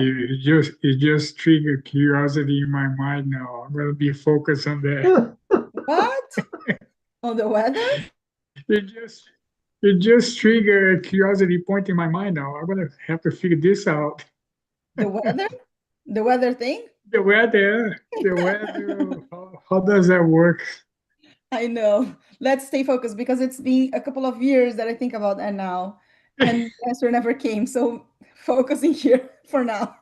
It just triggered curiosity in my mind now. I'm gonna be focused on that. What? On the weather? It just it just triggered a curiosity point in my mind now. I'm gonna have to figure this out. The weather? The weather thing? The weather, how does that work? I know. Let's stay focused because it's been a couple of years that I think about that now, and the answer never came. So focusing here for now.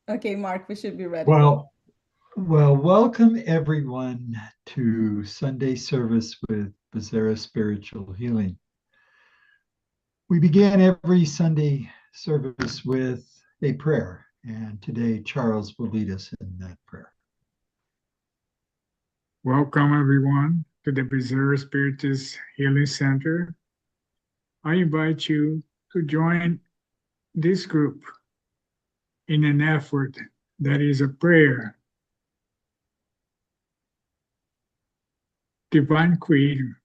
Okay, Mark, we should be ready. Well, welcome everyone to Sunday service with Bezerra Spiritual Healing. We begin every Sunday service with a prayer, and today Charles will lead us in that prayer. Welcome everyone to the Preserve Spiritus Healing Center. I invite you to join this group in an effort that is a prayer. Divine Creator,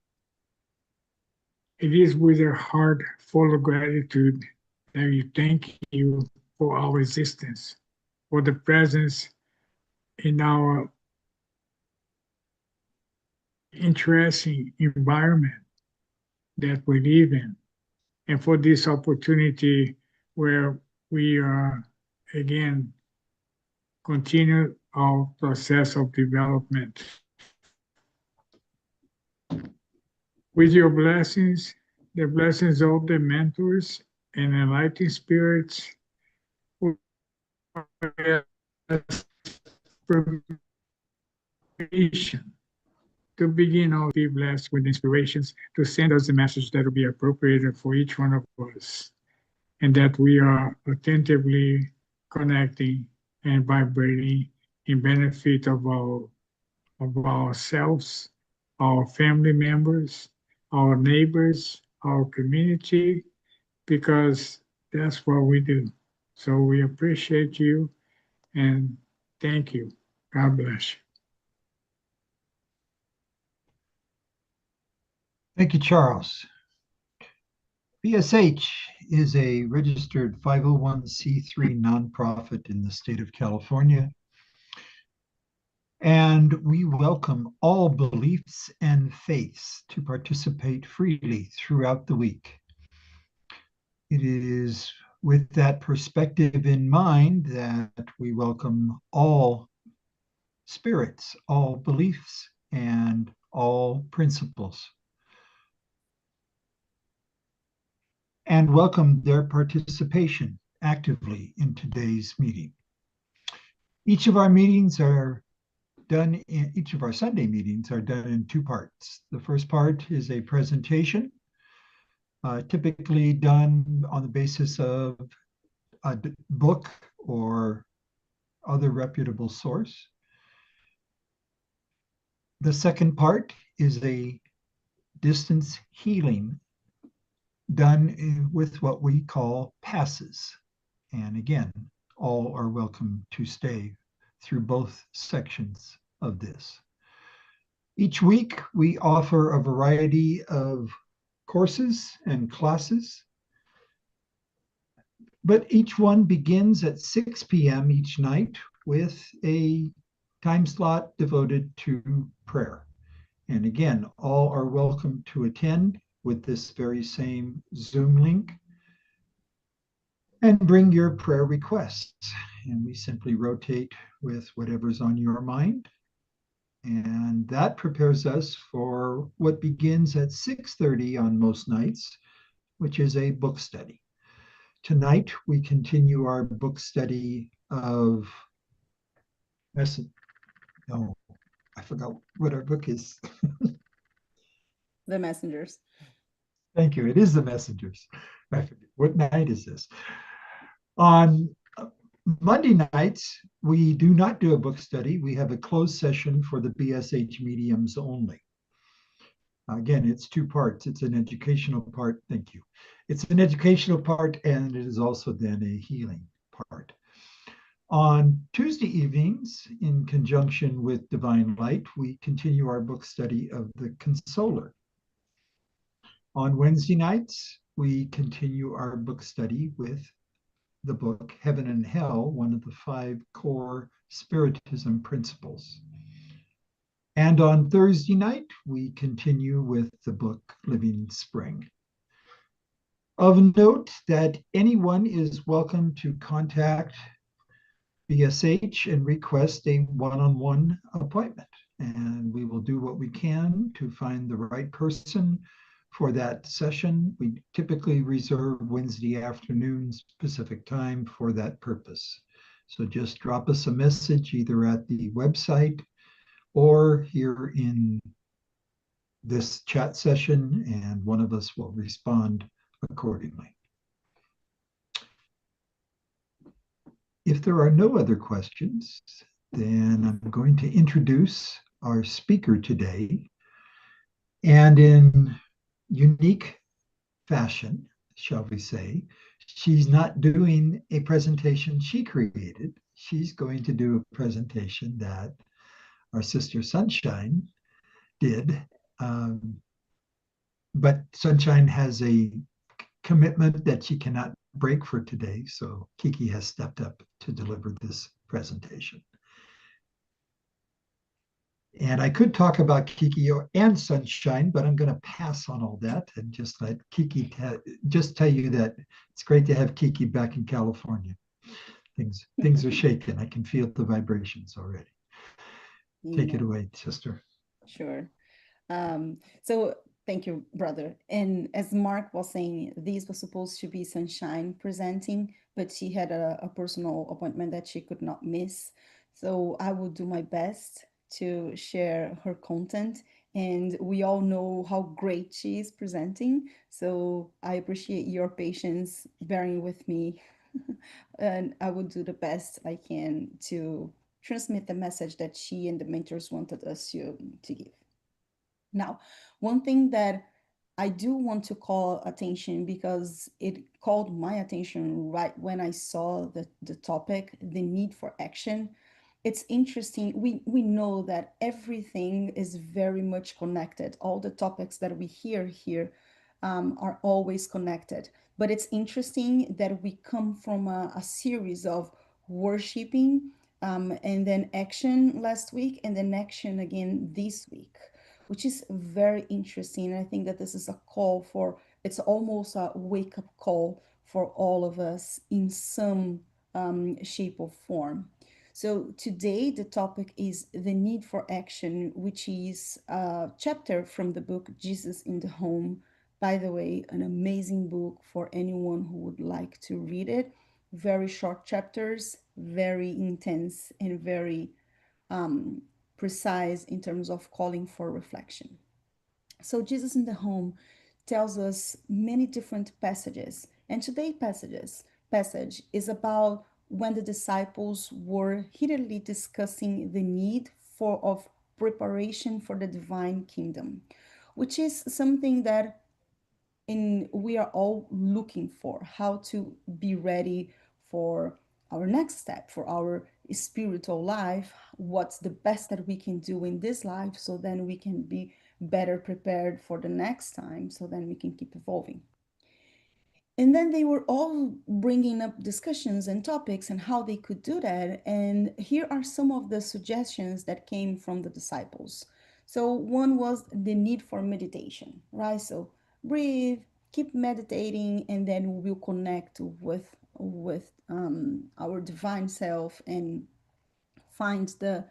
it is with a heart full of gratitude that we thank you for our existence, for the presence in our interesting environment that we live in, and for this opportunity where we are again continue our process of development. With your blessings, the blessings of the mentors and enlightened spirits, who has permission to begin our be blessed with inspirations to send us the message that will be appropriate for each one of us, and that we are attentively connecting and vibrating in benefit of ourselves, our family members, our neighbors, our community, because that's what we do. So we appreciate you and thank you. God bless you. Thank you, Charles. BSH is a registered 501c3 nonprofit in the state of California, and we welcome all beliefs and faiths to participate freely throughout the week. It is with that perspective in mind that we welcome all spirits, all beliefs, and all principles, and welcome their participation actively in today's meeting. Each of our Sunday meetings are done in two parts. The first part is a presentation, typically done on the basis of a book or other reputable source. The second part is a distance healing done with what we call passes. And again, all are welcome to stay through both sections of this. Each week, we offer a variety of courses and classes, but each one begins at 6 p.m. each night with a time slot devoted to prayer. And again, all are welcome to attend with this very same Zoom link and bring your prayer requests. And we simply rotate with whatever's on your mind. And that prepares us for what begins at 6:30 on most nights, which is a book study. Tonight, we continue our book study of, no, I forgot what our book is. The Messengers. Thank you. It is The Messengers. I forget. What night is this? On Monday nights, we do not do a book study. We have a closed session for the BSH mediums only. Again, it's two parts. It's an educational part. Thank you. It's an educational part, and it is also then a healing part. On Tuesday evenings, in conjunction with Divine Light, we continue our book study of the Consoler. On Wednesday nights, we continue our book study with the book Heaven and Hell, one of the 5 core Spiritism principles. And on Thursday night, we continue with the book Living Spring. Of note that anyone is welcome to contact BSH and request a one-on-one appointment. And we will do what we can to find the right person for that session. We typically reserve Wednesday afternoons Pacific time for that purpose. So just drop us a message either at the website or here in this chat session, and one of us will respond accordingly. If there are no other questions, then I'm going to introduce our speaker today. And in unique fashion, shall we say, she's not doing a presentation she created. She's going to do a presentation that our sister Sunshine did. But Sunshine has a commitment that she cannot break for today, so Kiki has stepped up to deliver this presentation. And I could talk about Kiki and Sunshine, but I'm going to pass on all that and just let Kiki just tell you that it's great to have Kiki back in California. Things are shaking. I can feel the vibrations already. Take it away, sister. Sure. So thank you, brother. And as Mark was saying, these was supposed to be Sunshine presenting, but she had a personal appointment that she could not miss. So I will do my best to share her content. And we all know how great she is presenting. So I appreciate your patience bearing with me. And I will do the best I can to transmit the message that she and the mentors wanted us to give. Now, one thing that I do want to call attention because it called my attention right when I saw the topic, the need for action. It's interesting. We know that everything is very much connected. All the topics that we hear here are always connected. But it's interesting that we come from a series of worshiping and then action last week and then action again this week, which is very interesting. I think that this is a call for, it's almost a wake up call for all of us in some shape or form. So today the topic is the need for action, which is a chapter from the book Jesus in the Home. By the way, an amazing book for anyone who would like to read it. Very short chapters, very intense, and very precise in terms of calling for reflection. So Jesus in the Home tells us many different passages, and today's passage is about when the disciples were heatedly discussing the need for of preparation for the divine kingdom, which is something that we are all looking for, how to be ready for our next step, for our spiritual life, what's the best that we can do in this life so then we can be better prepared for the next time, so then we can keep evolving. And then they were all bringing up discussions and topics and how they could do that. And here are some of the suggestions that came from the disciples. So one was the need for meditation, right? So breathe, keep meditating, and then we'll connect with our divine self and find the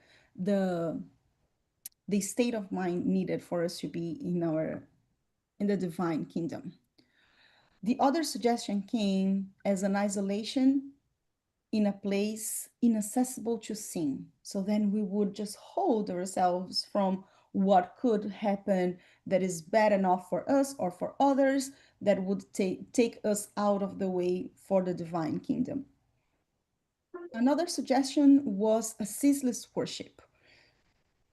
the state of mind needed for us to be in the divine kingdom. The other suggestion came as an isolation in a place inaccessible to sin. So then we would just hold ourselves from what could happen that is bad enough for us or for others that would take us out of the way for the divine kingdom. Another suggestion was a ceaseless worship.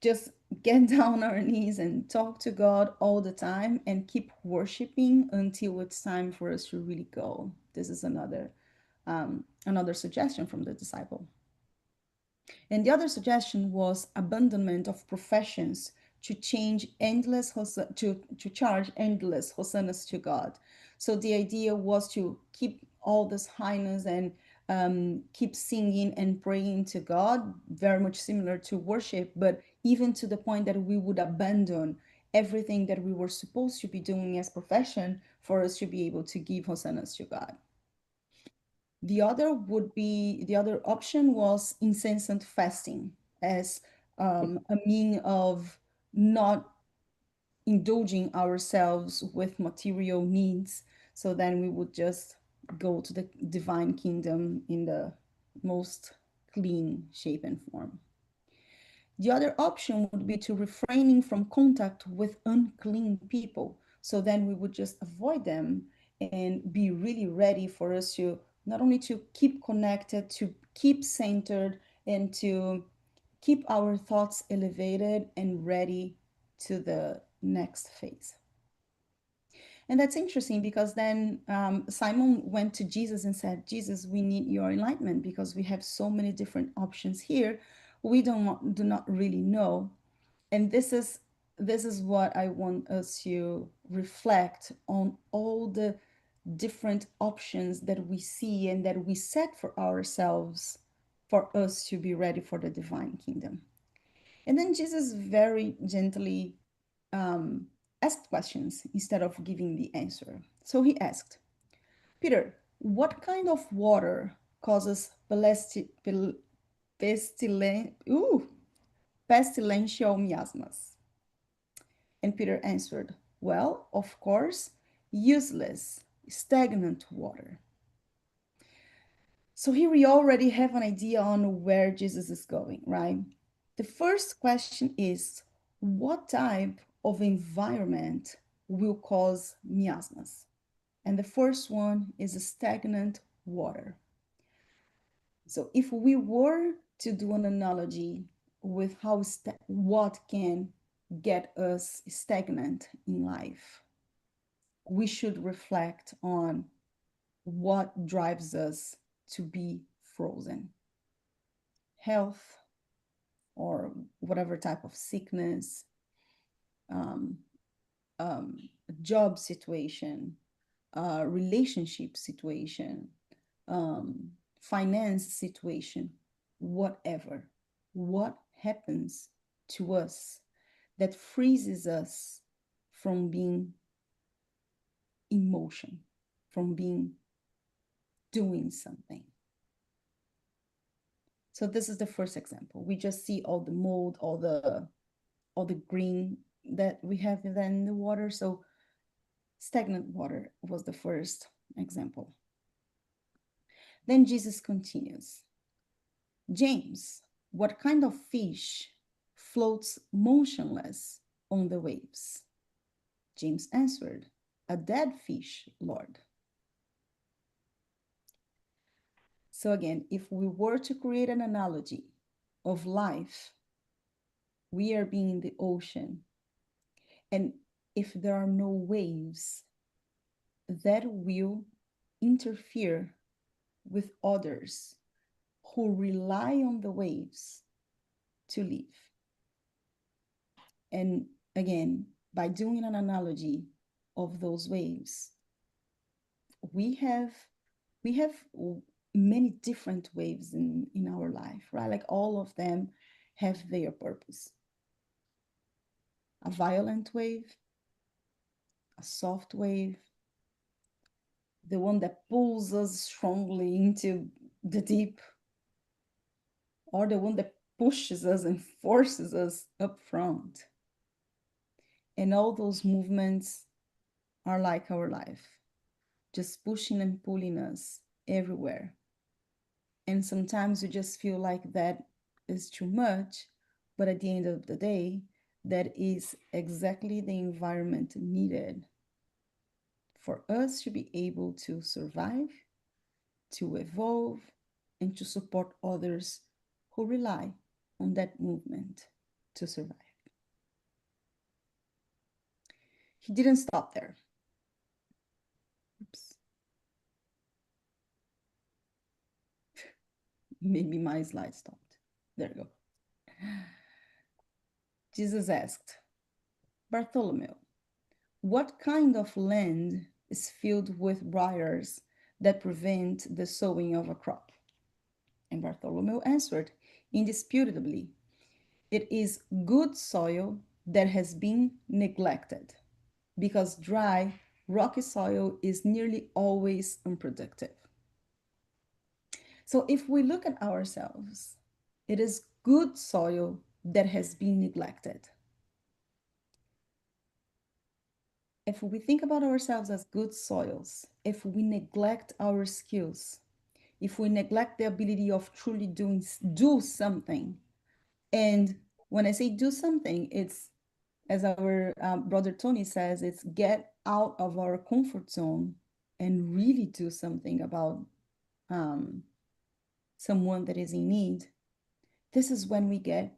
Just get down on our knees and talk to God all the time and keep worshiping until it's time for us to really go. This is another suggestion from the disciple. And the other suggestion was abandonment of professions to change endless to charge endless hosannas to God. So the idea was to keep all this highness and keep singing and praying to God, very much similar to worship, but even to the point that we would abandon everything that we were supposed to be doing as profession for us to be able to give hosannas to God. The other option was incessant fasting as a mean of not indulging ourselves with material needs. So then we would just go to the divine kingdom in the most clean shape and form. The other option would be to refraining from contact with unclean people. So then we would just avoid them and be really ready for us to not only to keep connected, to keep centered, and to keep our thoughts elevated and ready to the next phase. And that's interesting because then Simon went to Jesus and said, Jesus, we need your enlightenment because we have so many different options here. We do not really know. And this is what I want us to reflect on, all the different options that we see and that we set for ourselves for us to be ready for the divine kingdom. And then Jesus very gently asked questions instead of giving the answer. So he asked, Peter, what kind of water causes pestilential miasmas? And Peter answered, well, of course, useless, stagnant water. So here we already have an idea on where Jesus is going, right? The first question is, what type of environment will cause miasmas? And the first one is a stagnant water. So if we were to do an analogy with how what can get us stagnant in life, we should reflect on what drives us to be frozen. Health or whatever type of sickness, um, job situation, relationship situation, finance situation, whatever. What happens to us that freezes us from being in motion, from being doing something? So this is the first example. We just see all the mold, all the green that we have then in the water. So stagnant water was the first example. Then Jesus continues. James, what kind of fish floats motionless on the waves? James answered, a dead fish, Lord. So again, if we were to create an analogy of life, we are being in the ocean. And if there are no waves, that will interfere with others who rely on the waves to live. And again, by doing an analogy of those waves, we have many different waves in our life, right? Like all of them have their purpose. A violent wave, a soft wave, the one that pulls us strongly into the deep, or the one that pushes us and forces us up front. And all those movements are like our life, just pushing and pulling us everywhere. And sometimes we just feel like that is too much, but at the end of the day, that is exactly the environment needed for us to be able to survive, to evolve, and to support others who rely on that movement to survive. He didn't stop there. Oops. Maybe my slide stopped. There you go. Jesus asked, Bartholomew, what kind of land is filled with briars that prevent the sowing of a crop? And Bartholomew answered, indisputably, it is good soil that has been neglected, because dry, rocky soil is nearly always unproductive. So if we look at ourselves, it is good soil that has been neglected. If we think about ourselves as good soils, if we neglect our skills, if we neglect the ability of truly do something, and when I say do something, it's, as our brother Tony says, it's get out of our comfort zone and really do something about someone that is in need. This is when we get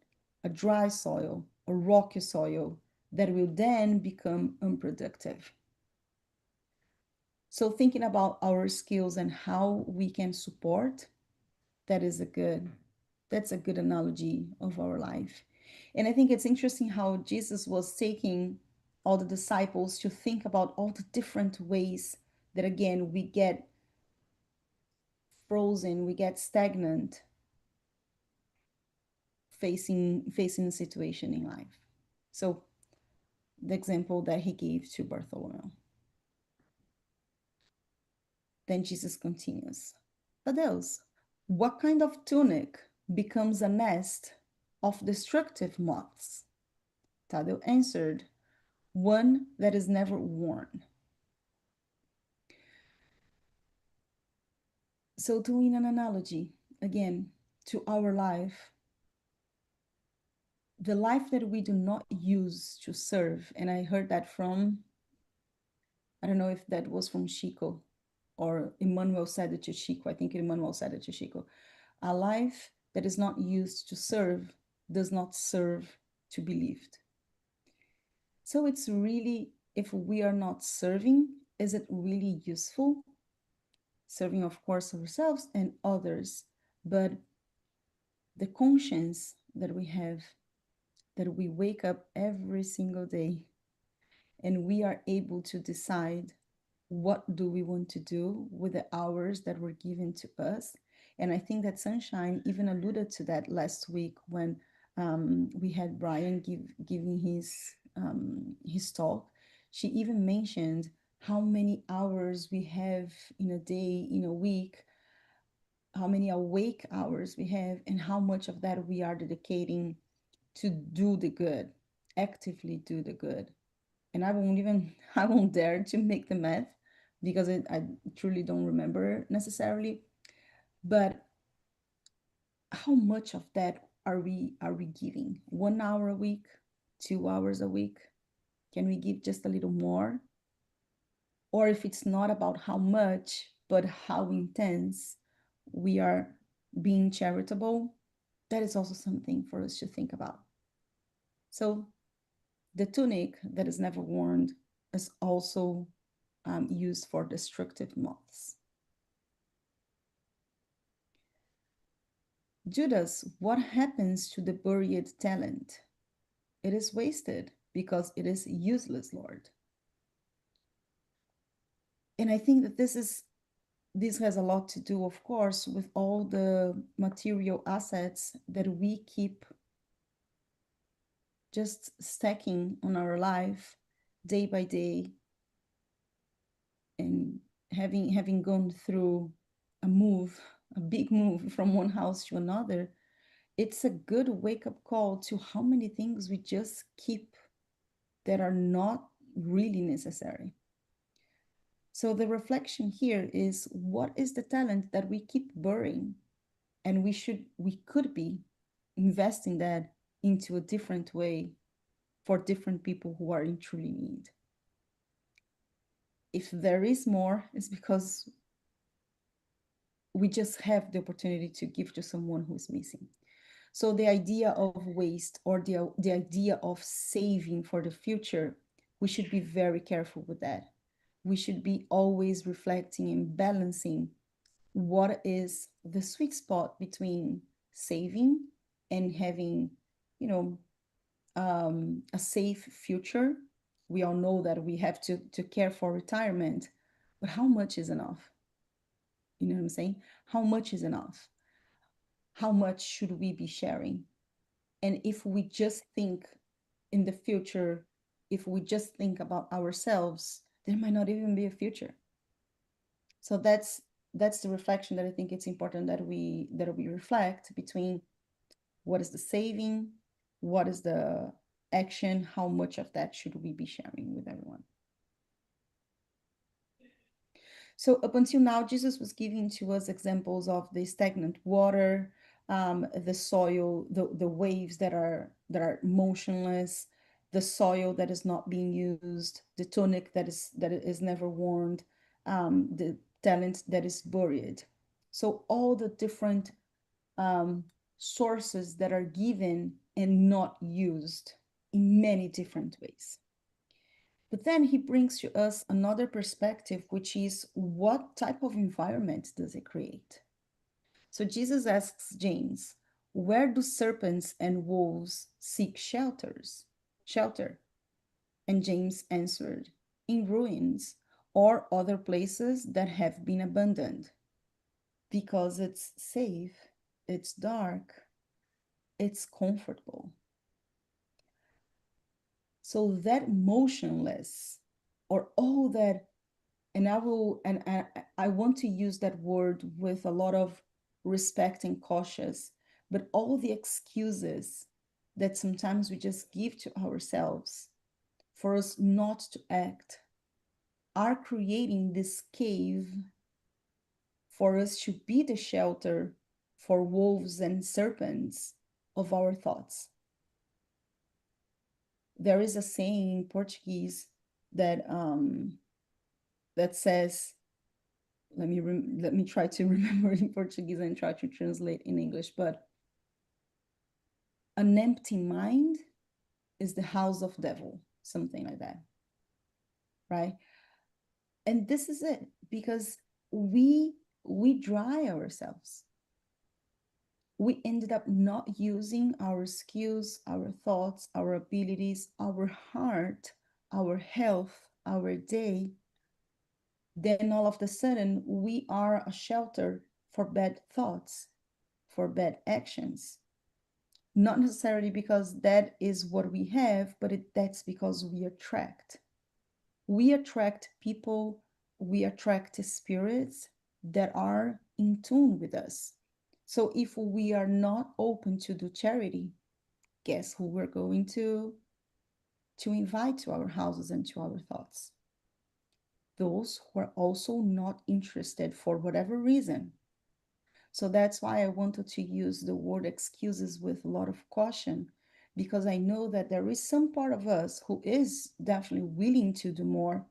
a dry soil, a rocky soil that will then become unproductive. So thinking about our skills and how we can support, that's a good analogy of our life. And I think it's interesting how Jesus was taking all the disciples to think about all the different ways that, again, we get frozen, we get stagnant facing a situation in life. So the example that he gave to Bartholomew. Then Jesus continues, Thaddeus, what kind of tunic becomes a nest of destructive moths? Tadeu answered, one that is never worn. So doing an analogy, again, to our life, the life that we do not use to serve, and I heard that from, I don't know if that was from Chico or Emmanuel said it to Chico. I think Emmanuel said it to Chico. A life that is not used to serve does not serve to be lived. So it's really, if we are not serving, is it really useful? Serving, of course, ourselves and others, but the conscience that we have, that we wake up every single day and we are able to decide what do we want to do with the hours that were given to us. And I think that Sunshine even alluded to that last week when we had Brian giving his talk. She even mentioned how many hours we have in a day, in a week, how many awake hours we have, and how much of that we are dedicating to do the good, actively do the good. And I won't dare to make the math because I truly don't remember necessarily. But how much of that are we giving? 1 hour a week, 2 hours a week? Can we give just a little more? Or if it's not about how much, but how intense we are being charitable, that is also something for us to think about. So the tunic that is never worn is also used for destructive moths. Judas, what happens to the buried talent? It is wasted because it is useless, Lord. And I think that this has a lot to do, of course, with all the material assets that we keep just stacking on our life day by day. And having gone through a big move from one house to another, it's a good wake-up call to how many things we just keep that are not really necessary. So the reflection here is, what is the talent that we keep burying? And we could be investing that into a different way for different people who are in truly need. If there is more, it's because we just have the opportunity to give to someone who's missing. So the idea of waste, or the idea of saving for the future, we should be very careful with that. We should be always reflecting and balancing what is the sweet spot between saving and having, a safe future We all know that we have to care for retirement, but how much is enough? You know what I'm saying? How much is enough? How much should we be sharing? And if we just think in the future, if we just think about ourselves, there might not even be a future. So that's the reflection that I think it's important that we reflect between what is the saving, what is the action, how much of that should we be sharing with everyone. So up until now, Jesus was giving to us examples of the stagnant water, the soil, the waves that are motionless, the soil that is not being used, the tunic that is never worn, the talent that is buried. So all the different sources that are given and not used in many different ways. But then he brings to us another perspective, which is what type of environment does it create? So Jesus asks James, where do serpents and wolves seek shelter? And James answered, in ruins or other places that have been abandoned, because it's safe, it's dark, it's comfortable. So that motionless, or all that, and I want to use that word with a lot of respect and cautious, but all the excuses that sometimes we just give to ourselves for us not to act are creating this cave for us to be the shelter for wolves and serpents of our thoughts. There is a saying in Portuguese that that says, let me try to remember in Portuguese and try to translate in English, but an empty mind is the house of devil, something like that, right? And this is it, because we dry ourselves. We ended up not using our skills, our thoughts, our abilities, our heart, our health, our day. Then all of a sudden, we are a shelter for bad thoughts, for bad actions. Not necessarily because that is what we have, but that's because we attract. We attract people, we attract spirits that are in tune with us. So if we are not open to do charity, guess who we're going to invite to our houses and to our thoughts? Those who are also not interested for whatever reason. So that's why I wanted to use the word excuses with a lot of caution, because I know that there is some part of us who is definitely willing to do more,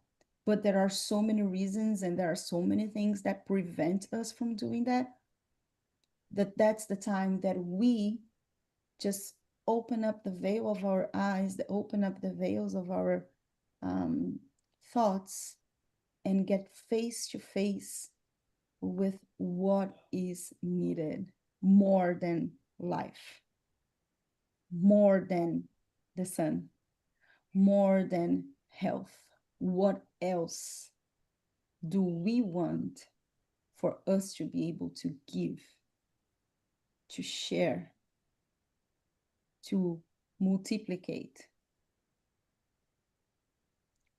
but there are so many reasons and there are so many things that prevent us from doing that, that's the time that we just open up the veil of our eyes, open up the veils of our thoughts, and get face to face with what is needed more than life, more than the sun, more than health. What else do we want for us to be able to give, to share, to multiplicate?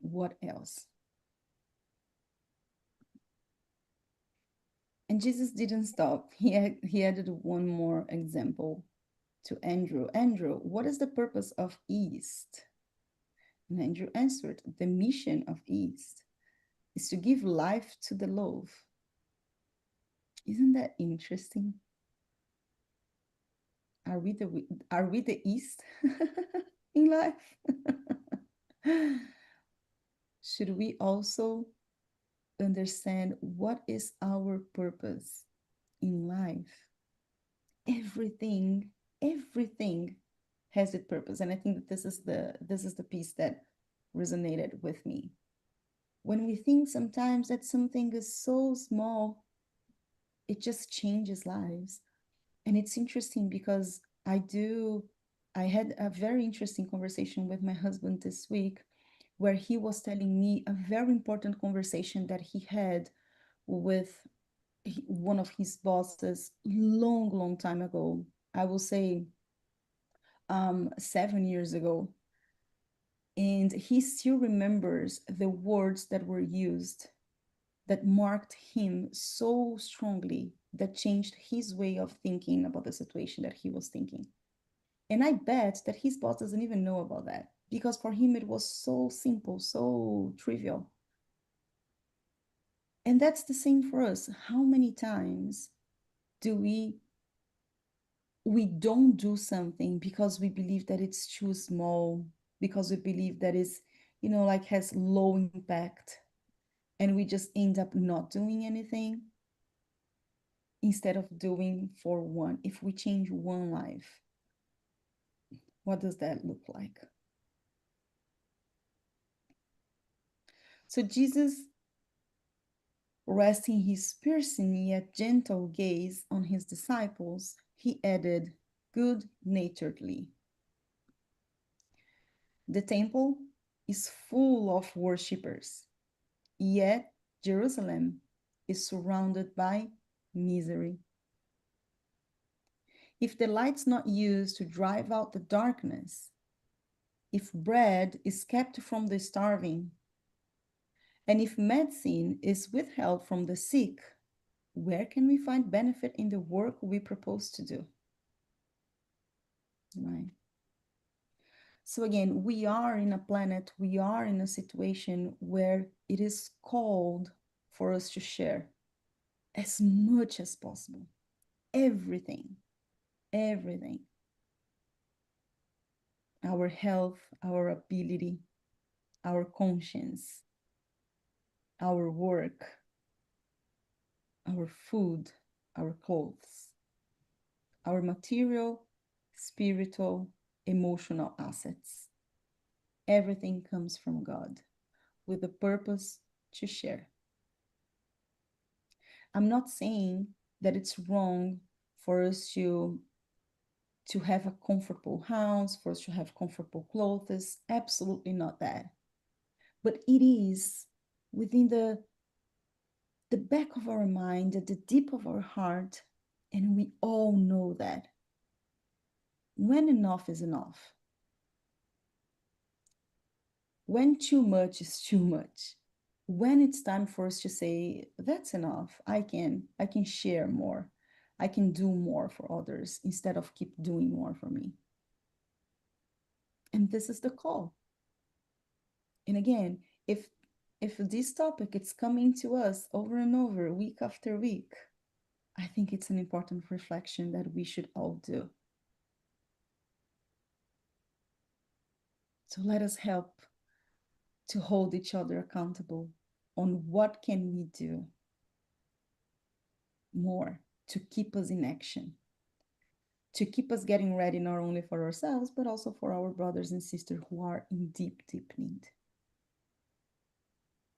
What else? And Jesus didn't stop. He added one more example to Andrew. Andrew, what is the purpose of East? And Andrew answered, the mission of East is to give life to the loaf. Isn't that interesting? Are we the East in life? Should we also understand what is our purpose in life? Everything has its purpose, and I think that this is the piece that resonated with me. When we think sometimes that something is so small, it just changes lives. And it's interesting because I had a very interesting conversation with my husband this week, where he was telling me a very important conversation that he had with one of his bosses long, long time ago. I will say 7 years ago. And he still remembers the words that were used that marked him so strongly, that changed his way of thinking about the situation that he was thinking. And I bet that his boss doesn't even know about that, because for him it was so simple, so trivial. And that's the same for us. How many times do we don't do something because we believe that it's too small, because we believe that it's, like has low impact, and we just end up not doing anything instead of doing for one. If we change one life, what does that look like? So Jesus, resting his piercing yet gentle gaze on his disciples, he added good-naturedly, "The temple is full of worshippers, yet Jerusalem is surrounded by misery. If the light's not used to drive out the darkness, if bread is kept from the starving, and if medicine is withheld from the sick, where can we find benefit in the work we propose to do?" Right. So again, we are in a planet, we are in a situation where it is called for us to share as much as possible. Everything, everything. Our health, our ability, our conscience, our work, our food, our clothes, our material, spiritual, emotional assets. Everything comes from God with the purpose to share. I'm not saying that it's wrong for us to have a comfortable house, for us to have comfortable clothes. Absolutely not that. But it is within the back of our mind, at the deep of our heart, and we all know that when enough is enough, when too much is too much, when it's time for us to say, that's enough, I can share more, I can do more for others instead of keep doing more for me. And this is the call. And again, if this topic is coming to us over and over, week after week, I think it's an important reflection that we should all do. So let us help to hold each other accountable on what can we do more to keep us in action, to keep us getting ready not only for ourselves, but also for our brothers and sisters who are in deep, deep need.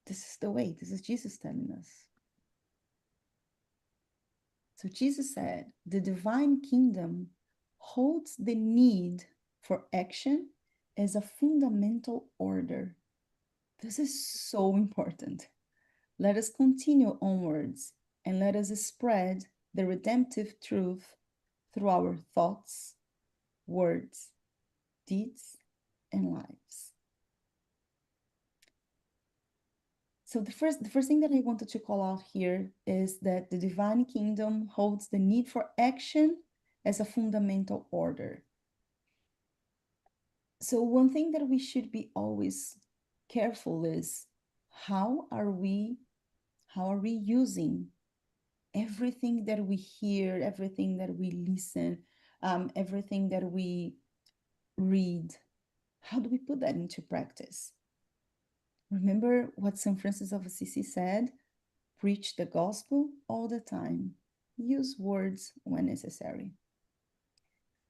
This is the way. This is Jesus telling us. So Jesus said, the divine kingdom holds the need for action as a fundamental order. This is so important. Let us continue onwards and let us spread the redemptive truth through our thoughts, words, deeds, and lives. So the first thing that I wanted to call out here is that the divine kingdom holds the need for action as a fundamental order. So one thing that we should be always careful is how are we using everything that we hear, everything that we listen, everything that we read? How do we put that into practice? Remember what St. Francis of Assisi said? Preach the gospel all the time. Use words when necessary.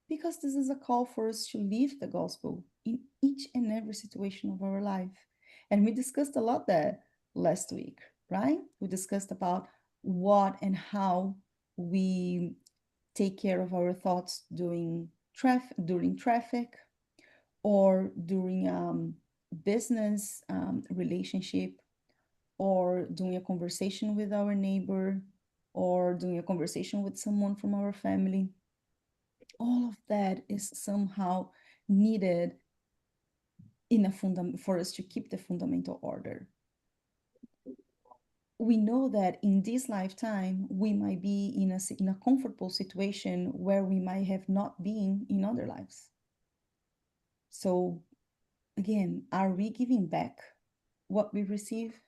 Because this is a call for us to live the gospel in each and every situation of our life. And we discussed a lot that last week, right? We discussed about what and how we take care of our thoughts during traffic, or during business relationship, or doing a conversation with our neighbor, or doing a conversation with someone from our family. All of that is somehow needed in a for us to keep the fundamental order. We know that in this lifetime, we might be in a comfortable situation where we might have not been in other lives. So again, are we giving back what we receive?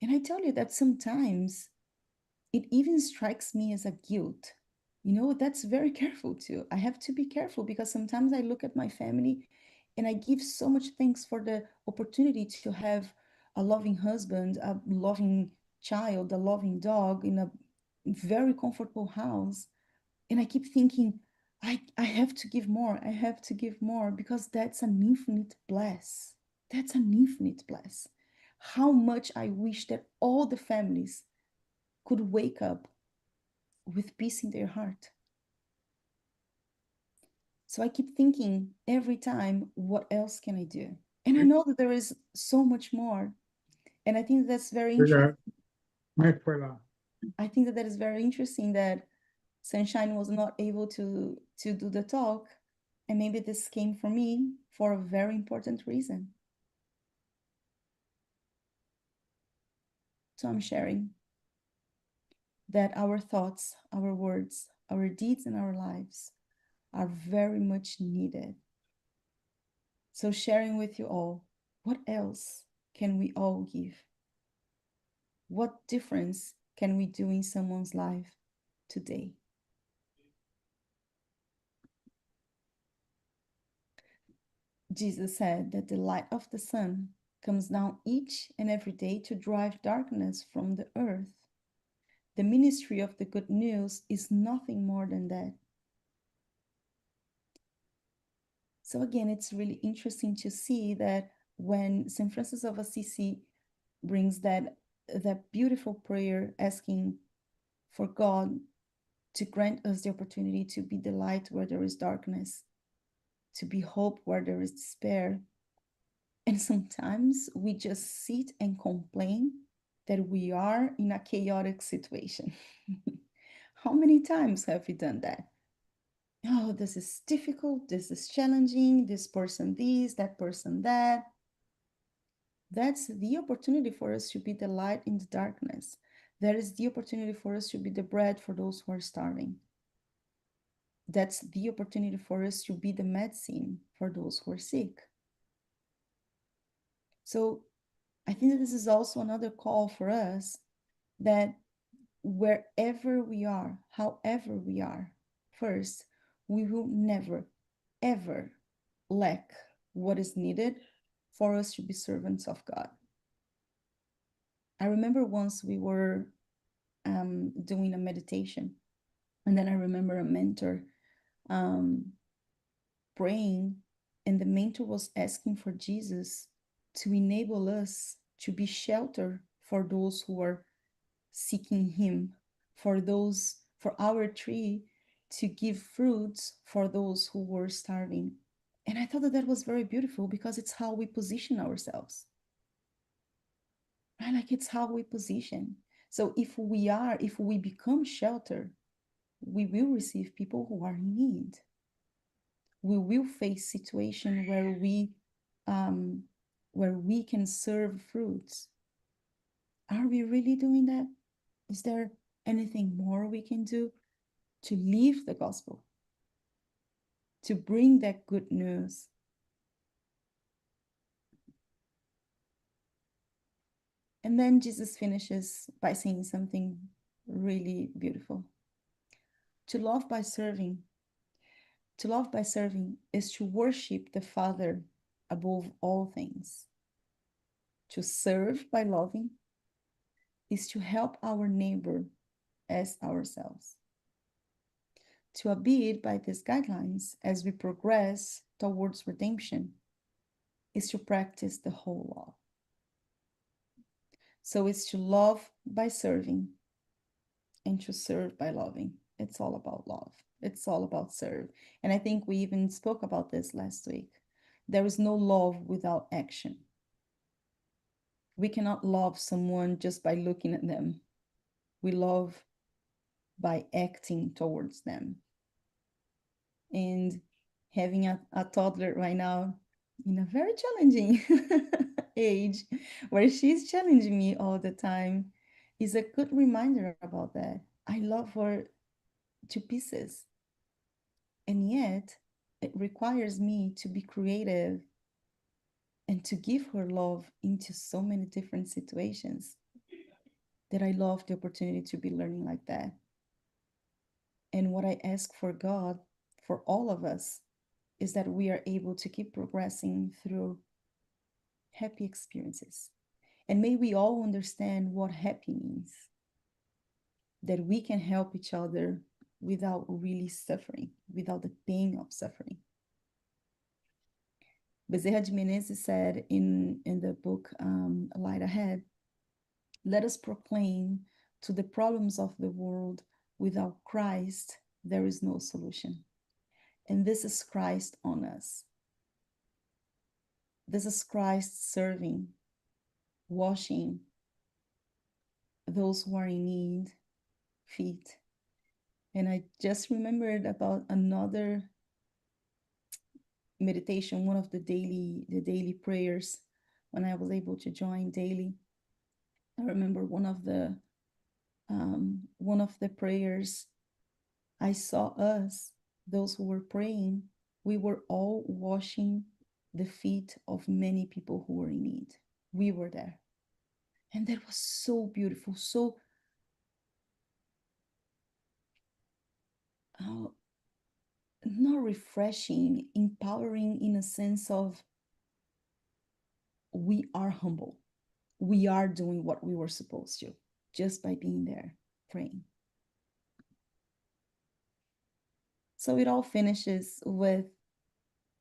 And I tell you that sometimes it even strikes me as a guilt. That's very careful too. I have to be careful because sometimes I look at my family and I give so much thanks for the opportunity to have a loving husband, a loving child, a loving dog in a very comfortable house. And I keep thinking, I have to give more. I have to give more because that's an infinite bless. That's an infinite bless. How much I wish that all the families could wake up with peace in their heart. So I keep thinking every time, what else can I do? And I know that there is so much more. And I think that's very interesting. I think that that is very interesting that Sunshine was not able to do the talk. And maybe this came from me for a very important reason. So I'm sharing that our thoughts, our words, our deeds, and our lives are very much needed. So sharing with you all, what else can we all give? What difference can we do in someone's life today? Jesus said that the light of the sun comes down each and every day to drive darkness from the earth. The ministry of the good news is nothing more than that. So again, it's really interesting to see that when St. Francis of Assisi brings that beautiful prayer asking for God to grant us the opportunity to be the light where there is darkness, to be hope where there is despair. And sometimes we just sit and complain that we are in a chaotic situation. How many times have we done that? Oh, this is difficult, this is challenging, this person this, that person that. That's the opportunity for us to be the light in the darkness. That is the opportunity for us to be the bread for those who are starving. That's the opportunity for us to be the medicine for those who are sick. So I think that this is also another call for us that wherever we are, however we are, first, we will never, ever lack what is needed for us to be servants of God. I remember once we were doing a meditation, and then I remember a mentor praying, and the mentor was asking for Jesus to enable us to be shelter for those who are seeking him, for our tree to give fruits for those who were starving. And I thought that that was very beautiful because it's how we position ourselves. Right? Like it's how we position. So if we become shelter, we will receive people who are in need. We will face situation where we can serve fruits. Are we really doing that? Is there anything more we can do to live the gospel, to bring that good news? And then Jesus finishes by saying something really beautiful. To love by serving is to worship the Father above all things. To serve by loving is to help our neighbor as ourselves. To abide by these guidelines as we progress towards redemption is to practice the whole law. So it's to love by serving and to serve by loving. It's all about love. It's all about serve. And I think we even spoke about this last week, There is no love without action. We cannot love someone just by looking at them. We love by acting towards them. And having a toddler right now in a very challenging age where she's challenging me all the time is a good reminder about that. I love her to pieces. And yet, it requires me to be creative and to give her love into so many different situations that I love the opportunity to be learning like that. And what I ask for God, for all of us, is that we are able to keep progressing through happy experiences. And may we all understand what happy means, that we can help each other without really suffering, without the pain of suffering. Bezerra de Menezes said in the book Light Ahead, let us proclaim to the problems of the world, without Christ, there is no solution. And this is Christ on us. This is Christ serving, washing those who are in need feet. And I just remembered about another meditation, one of the daily prayers when I was able to join daily. I remember one of the prayers, I saw us, those who were praying, we were all washing the feet of many people who were in need. We were there. And that was so beautiful, so not refreshing, empowering in a sense of we are humble. We are doing what we were supposed to just by being there praying. So it all finishes with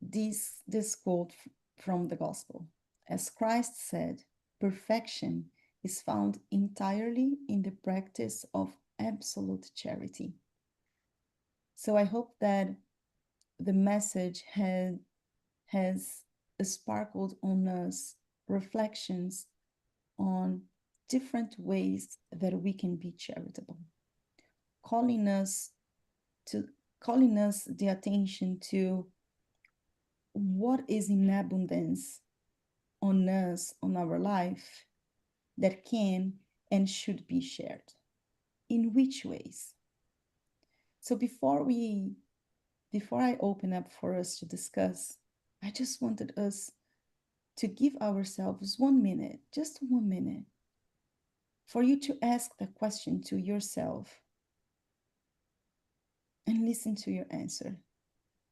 this quote from the gospel. As Christ said, perfection is found entirely in the practice of absolute charity. So I hope that the message has sparkled on us reflections on different ways that we can be charitable, calling us the attention to what is in abundance on us, on our life, that can and should be shared. In which ways? So before I open up for us to discuss, I just wanted us to give ourselves 1 minute, just 1 minute, for you to ask the question to yourself and listen to your answer.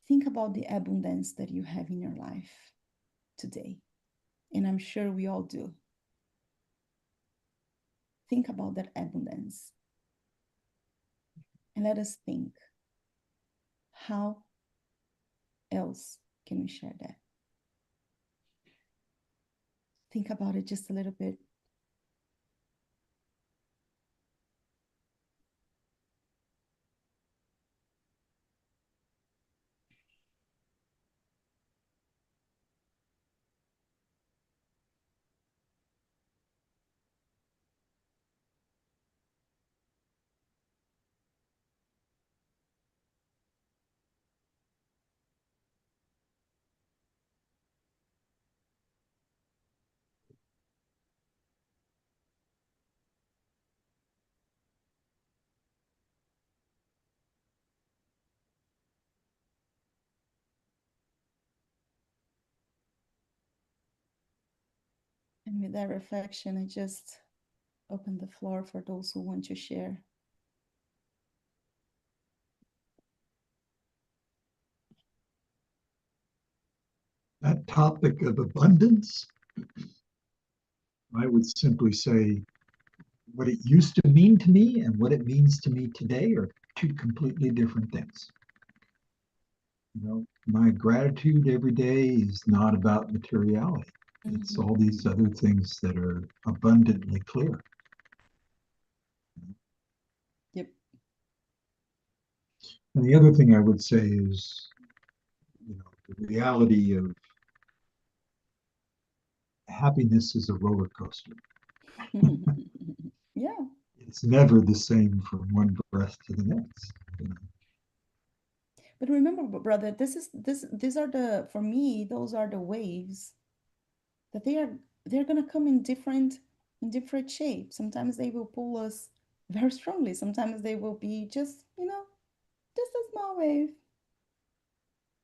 Think about the abundance that you have in your life today. And I'm sure we all do. Think about that abundance. And let us think, how else can we share that? Think about it just a little bit. And with that reflection, I just open the floor for those who want to share. That topic of abundance, I would simply say what it used to mean to me and what it means to me today are two completely different things. You know, my gratitude every day is not about materiality. It's all these other things that are abundantly clear. Yep. And the other thing I would say is, you know, the reality of happiness is a roller coaster. Yeah. It's never the same from one breath to the next. You know? But remember, brother, these are the, for me, those are the waves that they're gonna come in different shapes. Sometimes they will pull us very strongly. Sometimes they will be just, just a small wave.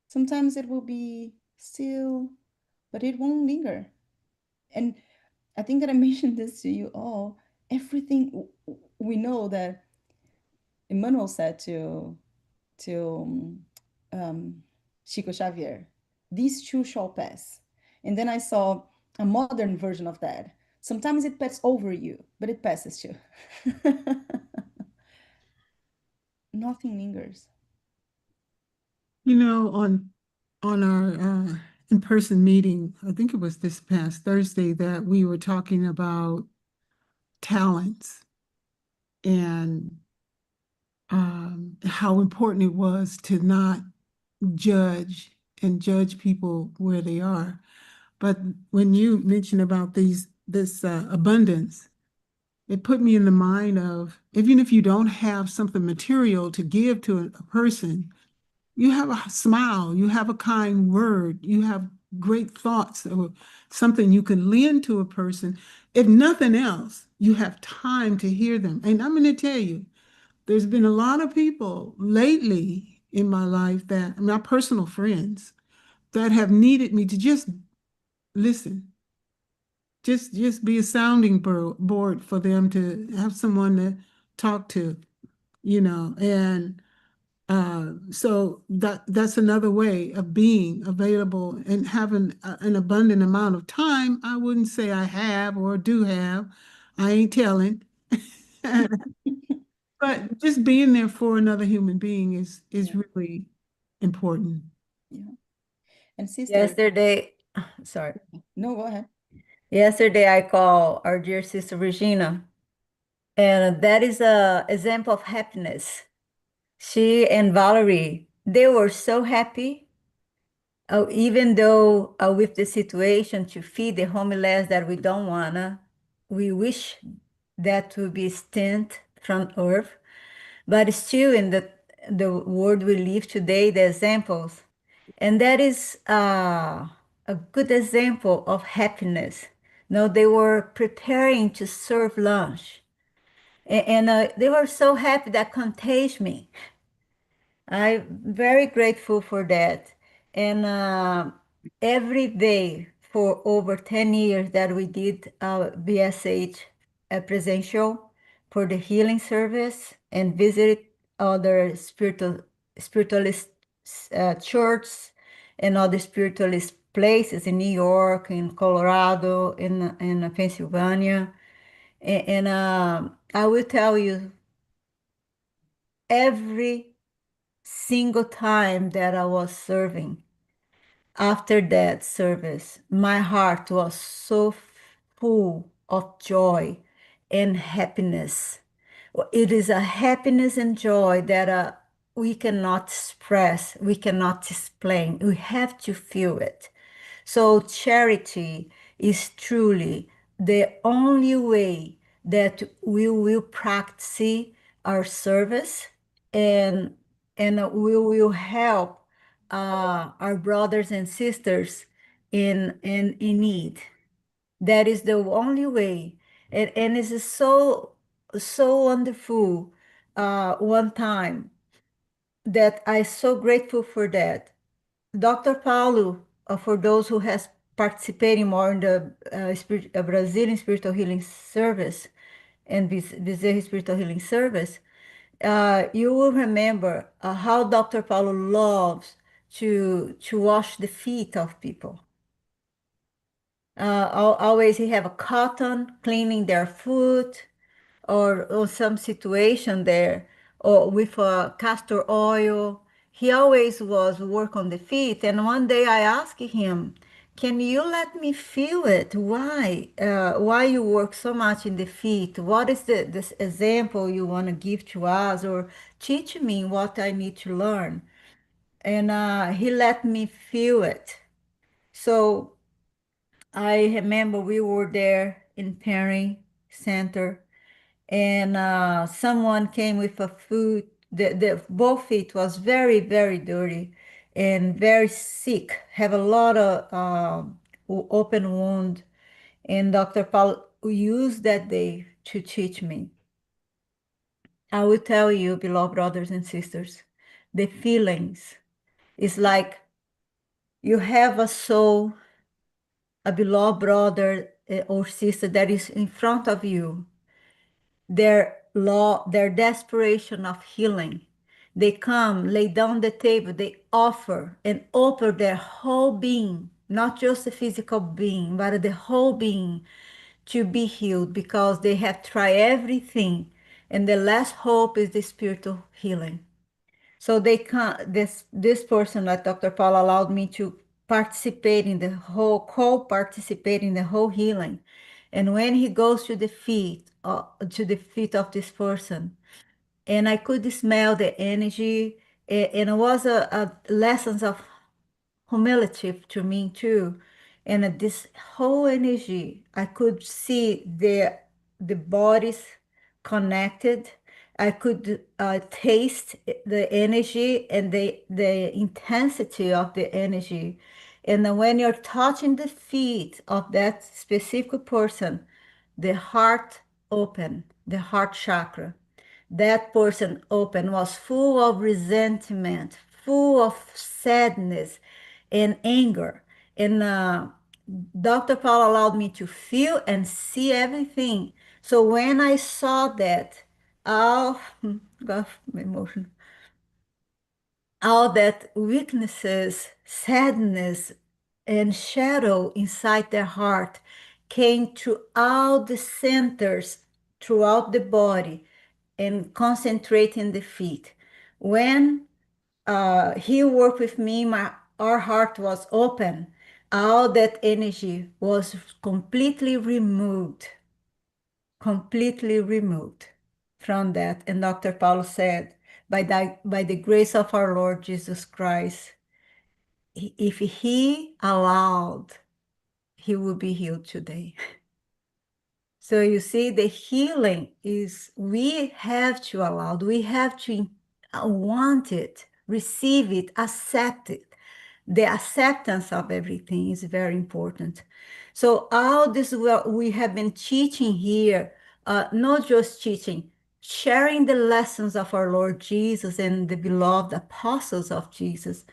Sometimes it will be still, but it won't linger. And I think that I mentioned this to you all. Everything we know that Emmanuel said to Chico Xavier, these two shall pass. And then I saw a modern version of that. Sometimes it passes over you, but it passes too. Nothing lingers. On our in-person meeting, I think it was this past Thursday, that we were talking about talents and how important it was to not judge people where they are. But when you mentioned about this abundance, it put me in the mind of, even if you don't have something material to give to a person, you have a smile, you have a kind word, you have great thoughts, or something you can lend to a person. If nothing else, you have time to hear them. And I'm going to tell you, there's been a lot of people lately in my life, that my personal friends, that have needed me to just listen, just be a sounding board for them, to have someone to talk to, and so that's another way of being available and having an abundant amount of time. I wouldn't say I have or do have. I ain't telling. But just being there for another human being is Yeah. really important. Yeah. And sister, Yesterday, sorry. no, go ahead. Yesterday I called our dear sister Regina, and that is a example of happiness. She and Valerie, they were so happy, even though with the situation to feed the homeless that we don't wanna, we wish that to be extinct from earth, but still in the world we live today, the examples, and that is a good example of happiness. No, they were preparing to serve lunch, and they were so happy that contagious me. I'm very grateful for that. And every day for over 10 years that we did BSH presential for the healing service and visited other spiritualist churches and other spiritualist places in New York, in Colorado, in Pennsylvania. And I will tell you, every single time that I was serving, after that service, my heart was so full of joy and happiness. It is a happiness and joy that we cannot express, we cannot explain. We have to feel it. So charity is truly the only way that we will practice our service, and we will help our brothers and sisters in need. That is the only way. And it is so wonderful. One time that I so grateful for that. Dr. Paulo, for those who has participated more in the Brazilian spiritual healing service and Bezerra spiritual healing service, you will remember how Dr. Paulo loves to wash the feet of people. Always he have a cotton cleaning their foot, or some situation there, or with castor oil. He always was work on the feet. And one day I asked him, can you let me feel it? Why you work so much in the feet? What is this example you want to give to us, or teach me what I need to learn? And he let me feel it. So I remember we were there in Perry Center, and someone came with a food. The both feet was very, very dirty and very sick, have a lot of open wound. And Dr. Paul used that day to teach me. I will tell you, beloved brothers and sisters, the feelings is like you have a soul, a beloved brother or sister that is in front of you, their desperation of healing. They come, lay down the table, they offer and offer their whole being, not just the physical being, but the whole being to be healed because they have tried everything. And the last hope is the spiritual healing. So they can this person like Dr. Paul allowed me to participate in the whole co-participate in the whole healing. And when he goes to the feet of this person, and I could smell the energy, and it was a lessons of humility to me too. And this whole energy, I could see the bodies connected. I could taste the energy and the intensity of the energy. And then when you're touching the feet of that specific person, the heart open, the heart chakra, that person open was full of resentment, full of sadness and anger. And Dr. Paul allowed me to feel and see everything. So when I saw that, oh, got emotional, all that weaknesses, sadness, and shadow inside their heart came to all the centers throughout the body and concentrate in the feet. When he worked with me, our heart was open. All that energy was completely removed from that. And Dr. Paulo said, by the grace of our Lord Jesus Christ, if he allowed, he will be healed today. So you see, the healing is we have to allow, we have to want it, receive it, accept it. The acceptance of everything is very important. So all this we have been teaching here, not just teaching, sharing the lessons of our Lord Jesus and the beloved apostles of Jesus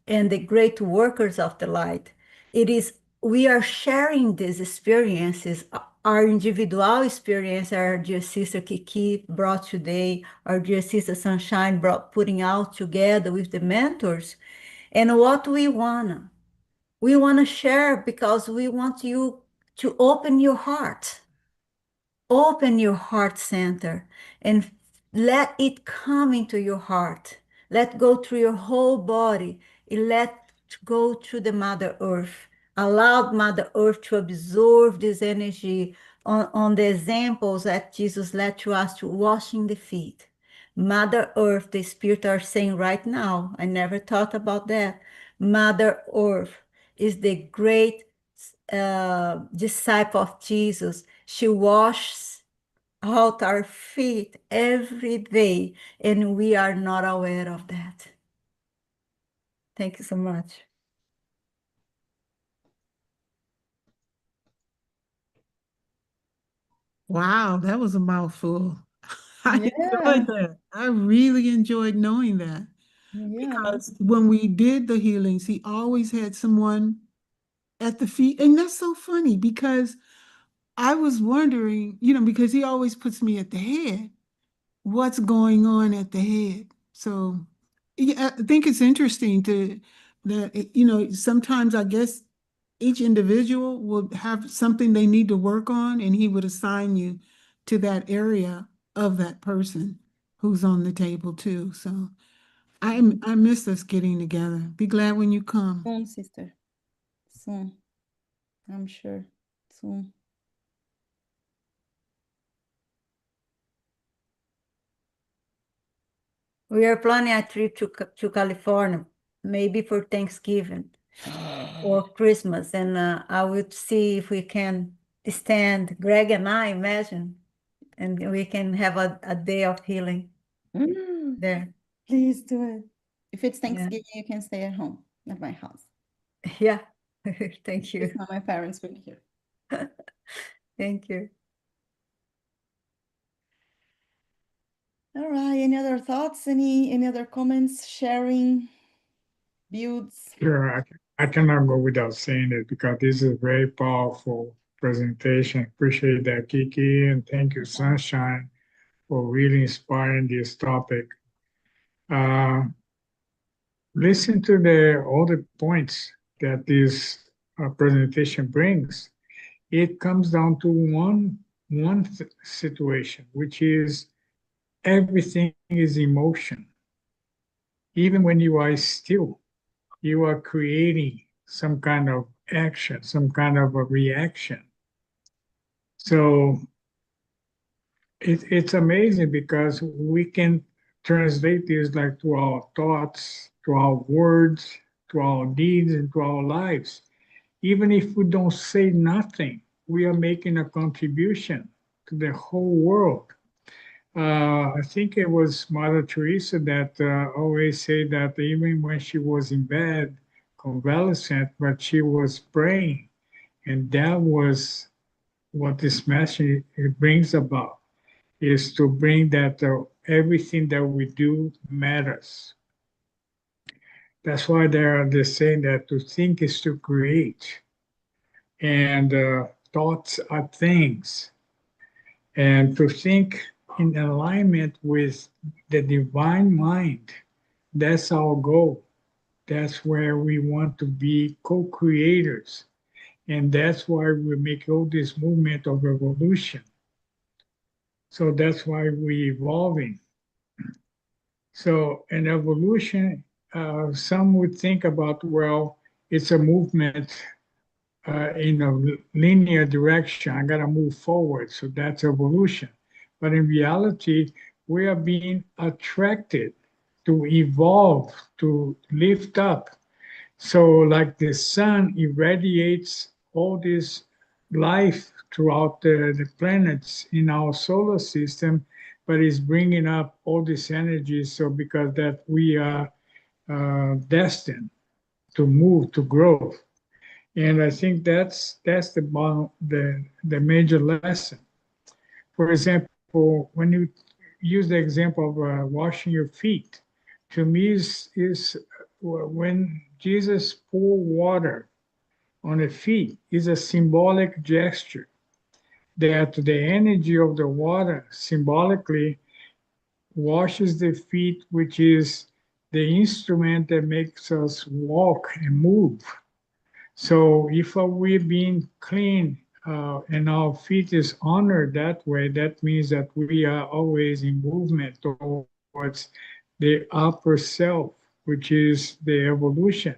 and the great workers of the light. It is we are sharing these experiences, our individual experience, our dear sister Kiki brought today, our dear sister Sunshine brought putting out together with the mentors, and what we wanna share because we want you to open your heart center and let it come into your heart. Let go through your whole body. And let go through the Mother Earth. Allow Mother Earth to absorb this energy on the examples that Jesus led to us to washing the feet. Mother Earth, the Spirit are saying right now, I never thought about that. Mother Earth is the great disciple of Jesus. She washes out our feet every day, and we are not aware of that. Thank you so much. Wow, that was a mouthful. I Yeah, enjoyed that. I really enjoyed knowing that yeah, because when we did the healings, he always had someone at the feet. And that's so funny because I was wondering, because he always puts me at the head, what's going on at the head. So yeah, I think it's interesting that, sometimes I guess each individual will have something they need to work on, and he would assign you to that area of that person who's on the table too. So I miss us getting together. Be glad when you come. soon, sister, soon, I'm sure, soon. We are planning a trip to California, maybe for Thanksgiving. for Christmas, and I will see if we can stand, Greg and I, imagine, and we can have a day of healing there. Please do it. If it's Yeah. Thanksgiving, you can stay at home at my house. Yeah. Thank If you. not, my parents will be here. Thank you. All right. Any other thoughts? Any other comments? Sharing? Builds? Sure, I cannot go without saying it because this is a very powerful presentation. Appreciate that, Kiki, and thank you, Sunshine, for really inspiring this topic. Listen to all the points that this presentation brings. It comes down to one situation, which is everything is emotion. Even when you are still, you are creating some kind of action, some kind of a reaction. So it's amazing because we can translate this like to our thoughts, to our words, to our deeds, and to our lives. Even if we don't say nothing, we are making a contribution to the whole world. I think it was Mother Teresa that always said that even when she was in bed, convalescent, but she was praying. And that was what this message it brings about, is to bring that everything that we do matters. That's why they're saying that to think is to create, and thoughts are things. And to think in alignment with the divine mind, that's our goal. That's where we want to be co-creators. And that's why we make all this movement of evolution. So that's why we're evolving. So in evolution, some would think about, well, it's a movement in a linear direction. I got to move forward. So that's evolution. But in reality, we are being attracted to evolve, to lift up. So, like the sun irradiates all this life throughout the planets in our solar system, but is bringing up all this energy. So, because that we are destined to move, to grow. And I think that's the major lesson. For example, when you use the example of washing your feet, to me is when Jesus poured water on the feet is a symbolic gesture that the energy of the water symbolically washes the feet, which is the instrument that makes us walk and move. So if we're being clean and our feet is honored that way, that means that we are always in movement towards the upper self, which is the evolution.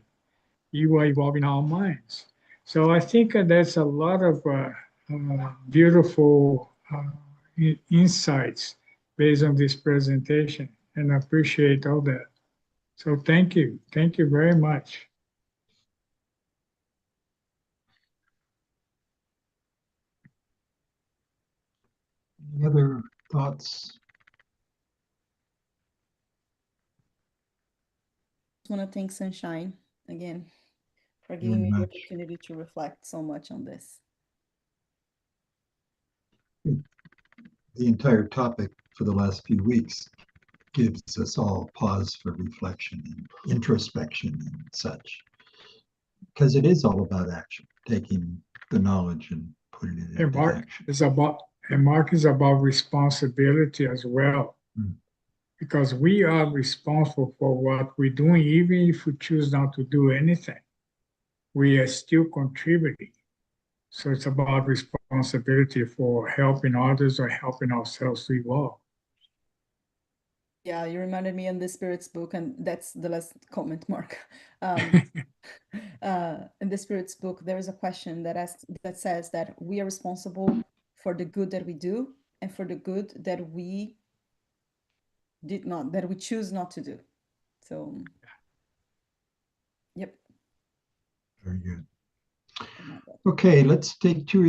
You are evolving our minds. So I think there's a lot of beautiful insights based on this presentation, and I appreciate all that. So thank you. Thank you very much. Any other thoughts? I want to thank Sunshine again for Very giving me the much. opportunity to reflect so much on this. The entire topic for the last few weeks gives us all pause for reflection and introspection and such. Because it is all about action, taking the knowledge and putting it And into Mark action. is about and Mark is about responsibility as well. Mm. Because we are responsible for what we're doing, even if we choose not to do anything. We are still contributing. So it's about responsibility for helping others or helping ourselves to evolve. Yeah, you reminded me in the Spirits book, and that's the last comment, Mark. In the Spirits book, there is a question that says that we are responsible for the good that we do and for the good that we choose not to do. So, yep. Very good. Oh my God. Okay, let's take two or